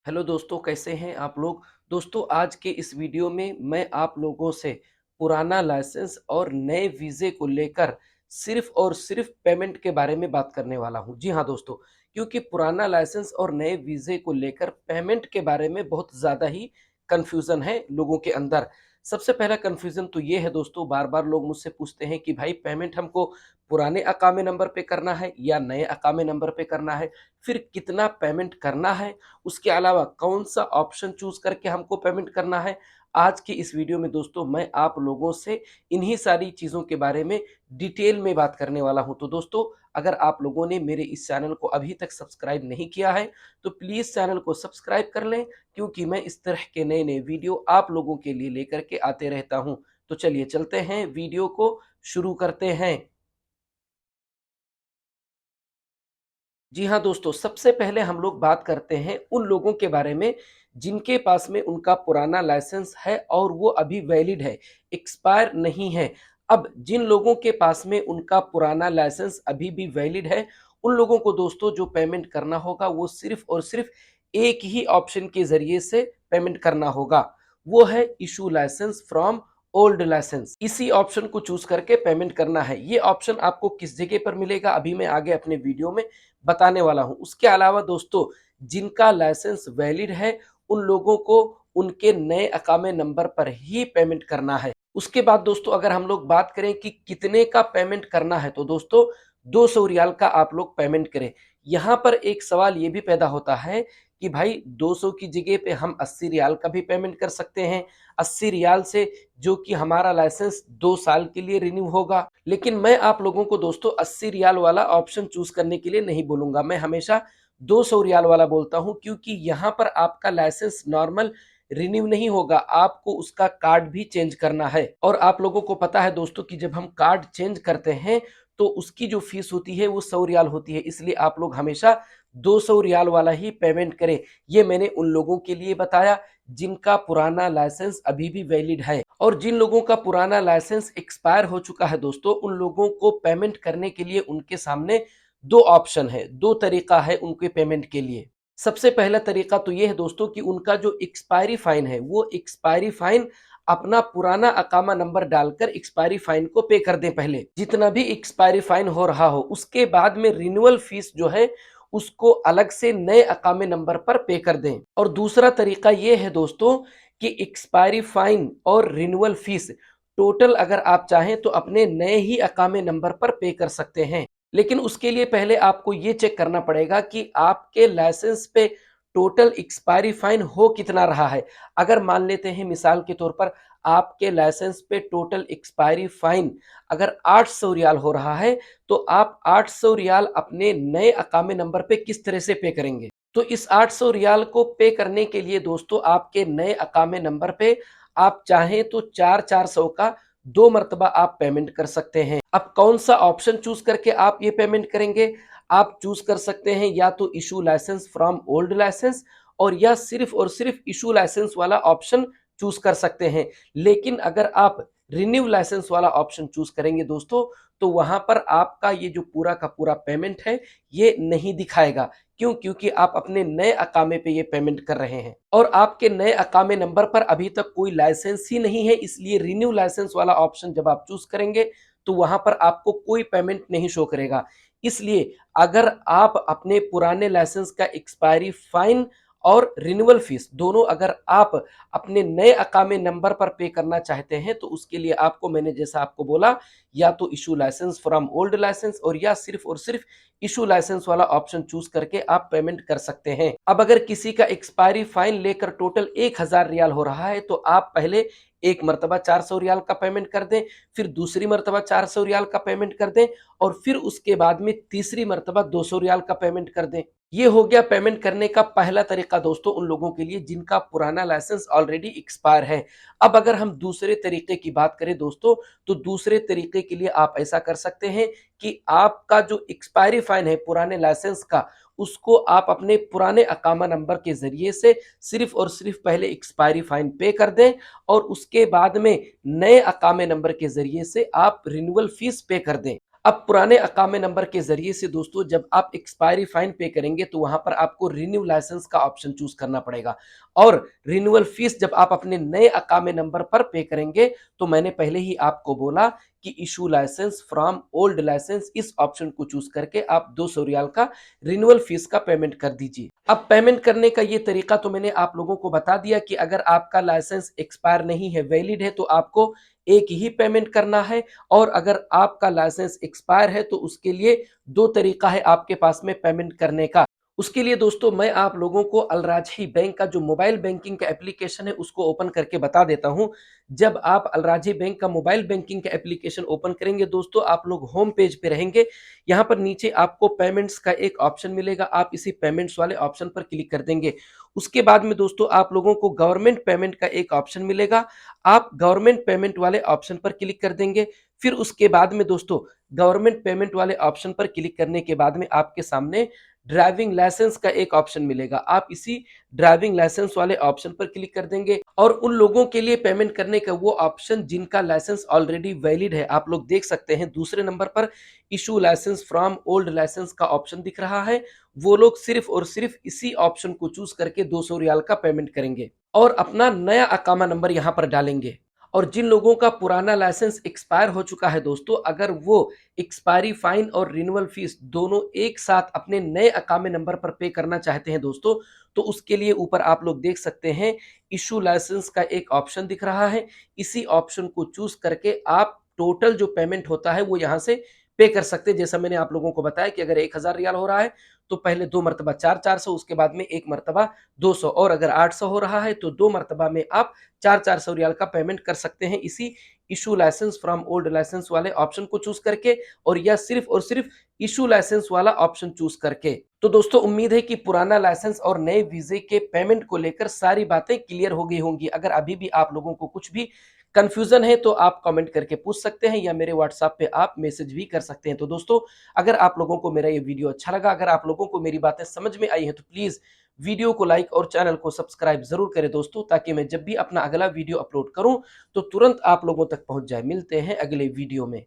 Hello दोस्तों, कैसे हैं आप लोग। दोस्तों, आज के इस वीडियो में मैं आप लोगों से पुराना लाइसेंस और नए वीज़े को लेकर सिर्फ और सिर्फ पेमेंट के बारे में बात करने वाला हूं। जी हाँ दोस्तों, क्योंकि पुराना लाइसेंस और नए वीज़े को लेकर पेमेंट के बारे में बहुत ज़्यादा ही कन्फ्यूज़न है लोगों के अंदर। सबसे पहला कन्फ्यूज़न तो ये है दोस्तों, बार-बार लोग मुझसे पूछते हैं कि भाई पेमेंट हमको पुराने अकामे नंबर पे करना है या नए अकामे नंबर पे करना है? फिर कितना पेमेंट करना है? उसके अलावा कौन-सा ऑप्शन चूज़ करके हमको पेमेंट करना है? आज की इस वीडियो में दोस्तों मैं आप लोगों से इन्हीं सारी चीज़ों के बारे में डिटेल में बात करने वाला हूँ। तो दोस्तों, अगर आप लोगों ने मेरे इस चैनल को अभी तक सब्सक्राइब नहीं किया है, तो प्लीज़ चैनल को सब्सक्राइब कर लें, क्योंकि मैं इस तरह के नए-नए वीडियो आप लोगों के लिए लेकर के आते रहता हूँ। तो चलिए चलते हैं, वीडियो को शुरू करते हैं। जी हाँ दोस्तों, सबसे पहले हम लोग बात करते हैं उन लोगों के बारे में जिनके पास में उनका पुराना लाइसेंस है और वो अभी वैलिड है, एक्सपायर नहीं है। अब जिन लोगों के पास में उनका पुराना लाइसेंस अभी भी वैलिड है, उन लोगों को दोस्तों जो पेमेंट करना होगा वो सिर्फ़ और सिर्फ़ एक ही ऑप्शन के ज़रिए से पेमेंट करना होगा। वो है issue license from old license. इसी ऑप्शन को चूज़ करके पेमेंट करना है। ये ऑप्शन आपको किस जगह पर मिलेगा, अभी मैं आगे अपने वीडियो में बताने वाला हूँ। उसके अलावा दोस्तों, जिनका लाइसेंस वैलिड है, उन लोगों को उनके नए अकामे नंबर पर ही पेमेंट करना है। उसके बाद दोस्तों, अगर हम लोग बात करें कि कितने का पेमेंट करना है, तो दोस्तों 200 रियाल का आप लोग पेमेंट करें। यहाँ पर एक सवाल ये भी पैदा होता है कि भाई 200 की जगह पे हम 80 रियाल का भी पेमेंट कर सकते हैं। 80 रियाल से जो कि हमारा लाइसेंस 2 साल के लिए रिन्यू होगा। लेकिन मैं आप लोगों को दोस्तों 80 रियाल वाला ऑप्शन चूज़ करने के लिए नहीं बोलूँगा। मैं हमेशा 200 रियाल वाला बोलता हूँ, क्योंकि यहाँ पर आपका लाइसेंस नॉर्मल रिन्यू नहीं होगा, आपको उसका कार्ड भी चेंज करना है। और आप लोगों को पता है दोस्तों कि जब हम कार्ड चेंज करते हैं, तो उसकी जो फीस होती है वो 100 रियाल होती है। इसलिए आप लोग हमेशा 200 रियाल वाला ही पेमेंट करें। ये मैंने उन लोगों के लिए बताया जिनका पुराना लाइसेंस अभी भी वैलिड है। और जिन लोगों का पुराना लाइसेंस एक्सपायर हो चुका है दोस्तों, उन लोगों को पेमेंट करने के लिए उनके सामने 2 ऑप्शन है, 2 तरीका है उनके पेमेंट के लिए। सबसे पहला तरीका तो ये है दोस्तों कि उनका जो एक्सपायरी फाइन है, वो एक्सपायरी फाइन अपना पुराना अकामा नंबर डालकर एक्सपायरी फाइन को पे कर दें पहले। जितना भी एक्सपायरी फाइन हो रहा हो, उसके बाद में रिन्यूअल फीस जो है उसको अलग से नए अकामे नंबर पर पे कर दें। और दूसरा तरीका ये है दोस्तों कि एक्सपायरी फाइन और रिन्यूअल फीस टोटल अगर आप चाहें तो अपने नए ही अकामे नंबर पर पे कर सकते हैं। लेकिन उसके लिए पहले आपको ये चेक करना पड़ेगा कि आपके लाइसेंस पे टोटल एक्सपायरी फाइन हो कितना रहा है। अगर मान लेते हैं मिसाल के तौर पर आपके लाइसेंस पे टोटल एक्सपायरी फाइन अगर 800 रियाल हो रहा है, तो आप 800 रियाल अपने नए अकामे नंबर पे किस तरह से पे करेंगे? तो इस 800 रियाल को पे करने के लिए दोस्तों आपके नए अकामे नंबर पे आप चाहें तो 4-400 का 2 मर्तबा आप पेमेंट कर सकते हैं। अब कौन सा ऑप्शन चूज़ करके आप ये पेमेंट करेंगे? आप चूज़ कर सकते हैं या तो issue license from old license, और या सिर्फ़ और सिर्फ़ इश्यू लाइसेंस वाला ऑप्शन चूज़ कर सकते हैं। लेकिन अगर आप रिन्यू लाइसेंस वाला ऑप्शन चूज़ करेंगे दोस्तों, तो वहाँ पर आपका ये जो पूरा का पूरा पेमेंट है, ये नहीं दिखाएगा। क्यों? क्योंकि आप अपने नए अकामे पे ये पेमेंट कर रहे हैं और आपके नए अकामे नंबर पर अभी तक कोई लाइसेंस ही नहीं है। इसलिए रिन्यू लाइसेंस वाला ऑप्शन जब आप चूज़ करेंगे, तो वहाँ पर आपको कोई पेमेंट नहीं शो करेगा। इसलिए अगर आप अपने पुराने लाइसेंस का एक्सपायरी फाइन और रिन्यूअल फीस दोनों अगर आप अपने नए अकामे नंबर पर पे करना चाहते हैं, तो उसके लिए आपको मैंने जैसा आपको बोला, या तो issue license from old license और या सिर्फ़ और सिर्फ़ इश्यू लाइसेंस वाला ऑप्शन चूज़ करके आप पेमेंट कर सकते हैं। अब अगर किसी का एक्सपायरी फाइन लेकर टोटल 1000 रियाल हो रहा है, तो आप पहले एक मर्तबा 400 रियाल का पेमेंट कर दें, फिर दूसरी मर्तबा 400 रियाल का पेमेंट कर दें और फिर उसके बाद में तीसरी मर्तबा 200 रियाल का पेमेंट कर दें। ये हो गया पेमेंट करने का पहला तरीका दोस्तों उन लोगों के लिए जिनका पुराना लाइसेंस ऑलरेडी एक्सपायर है। अब अगर हम दूसरे तरीके की बात करें दोस्तों, तो दूसरे तरीके के लिए आप ऐसा कर सकते हैं कि आपका जो एक्सपायरी फाइन है पुराने लाइसेंस का, उसको आप अपने पुराने अकामा नंबर के ज़रिए से सिर्फ़ और सिर्फ़ पहले एक्सपायरी फाइन पे कर दें और उसके बाद में नए अकामे नंबर के ज़रिए से आप रिन्यूअल फीस पे कर दें। अब पुराने अकामे नंबर के ज़रिए से दोस्तों जब आप एक्सपायरी फाइन पे करेंगे तो वहाँ पर आपको रिन्यू लाइसेंस का ऑप्शन चूज़ करना पड़ेगा और रिन्यूअल फीस जब आप अपने नए अकामे नंबर पर पे करेंगे तो मैंने पहले ही आपको बोला कि issue license from old license इस ऑप्शन को चूज़ करके आप 200 रियाल का रिन्यूअल फीस का पेमेंट कर दीजिए। अब पेमेंट करने का ये तरीका तो मैंने आप लोगों को बता दिया कि अगर आपका लाइसेंस एक्सपायर नहीं है, वैलिड है तो आपको एक ही पेमेंट करना है और अगर आपका लाइसेंस एक्सपायर है तो उसके लिए 2 तरीका है आपके पास में पेमेंट करने का। उसके लिए दोस्तों मैं आप लोगों को अल राजही बैंक का जो मोबाइल बैंकिंग का एप्लीकेशन है उसको ओपन करके बता देता हूं। जब आप अल राजही बैंक का मोबाइल बैंकिंग का एप्लीकेशन ओपन करेंगे दोस्तों आप लोग होम पेज पे रहेंगे। यहाँ पर नीचे आपको पेमेंट्स का एक ऑप्शन मिलेगा, आप इसी पेमेंट्स वाले ऑप्शन पर क्लिक कर देंगे। उसके बाद में दोस्तों आप लोगों को गवर्नमेंट पेमेंट का एक ऑप्शन मिलेगा, आप गवर्नमेंट पेमेंट वाले ऑप्शन पर क्लिक कर देंगे। फिर उसके बाद में दोस्तों गवर्नमेंट पेमेंट वाले ऑप्शन पर क्लिक करने के बाद में आपके सामने ड्राइविंग लाइसेंस का एक ऑप्शन मिलेगा, आप इसी ड्राइविंग लाइसेंस वाले ऑप्शन पर क्लिक कर देंगे और उन लोगों के लिए पेमेंट करने का वो ऑप्शन जिनका लाइसेंस ऑलरेडी वैलिड है। आप लोग देख सकते हैं दूसरे नंबर पर issue license from old license का ऑप्शन दिख रहा है, वो लोग सिर्फ और सिर्फ इसी ऑप्शन को चूज करके 200 रियाल का पेमेंट करेंगे और अपना नया अकामा नंबर यहाँ पर डालेंगे। और जिन लोगों का पुराना लाइसेंस एक्सपायर हो चुका है दोस्तों, अगर वो एक्सपायरी फाइन और रिन्यूअल फीस दोनों एक साथ अपने नए अकामे नंबर पर पे करना चाहते हैं दोस्तों, तो उसके लिए ऊपर आप लोग देख सकते हैं इशू लाइसेंस का एक ऑप्शन दिख रहा है। इसी ऑप्शन को चूज करके आप टोटल जो पेमेंट होता है वो यहाँ से पे कर सकते हैं। जैसा मैंने आप लोगों को बताया कि अगर 1000 रियाल हो रहा है तो पहले 2 मरतबा 4-400, उसके बाद में 1 मरतबा 200 और अगर 800 हो रहा है तो 2 मरतबा में आप 4-400 रियाल का पेमेंट कर सकते हैं इसी issue license from old license वाले ऑप्शन को चूज करके और या सिर्फ और सिर्फ इशू लाइसेंस वाला ऑप्शन चूज करके। तो दोस्तों उम्मीद है कि पुराना लाइसेंस और नए वीजे के पेमेंट को लेकर सारी बातें क्लियर हो गई होंगी। अगर अभी भी आप लोगों को कुछ भी कंफ्यूजन है तो आप कमेंट करके पूछ सकते हैं या मेरे व्हाट्सएप पे आप मैसेज भी कर सकते हैं। तो दोस्तों अगर आप लोगों को मेरा ये वीडियो अच्छा लगा, अगर आप लोगों को मेरी बातें समझ में आई हैं तो प्लीज वीडियो को लाइक और चैनल को सब्सक्राइब जरूर करें दोस्तों, ताकि मैं जब भी अपना अगला वीडियो अपलोड करूं तो तुरंत आप लोगों तक पहुंच जाए। मिलते हैं अगले वीडियो में।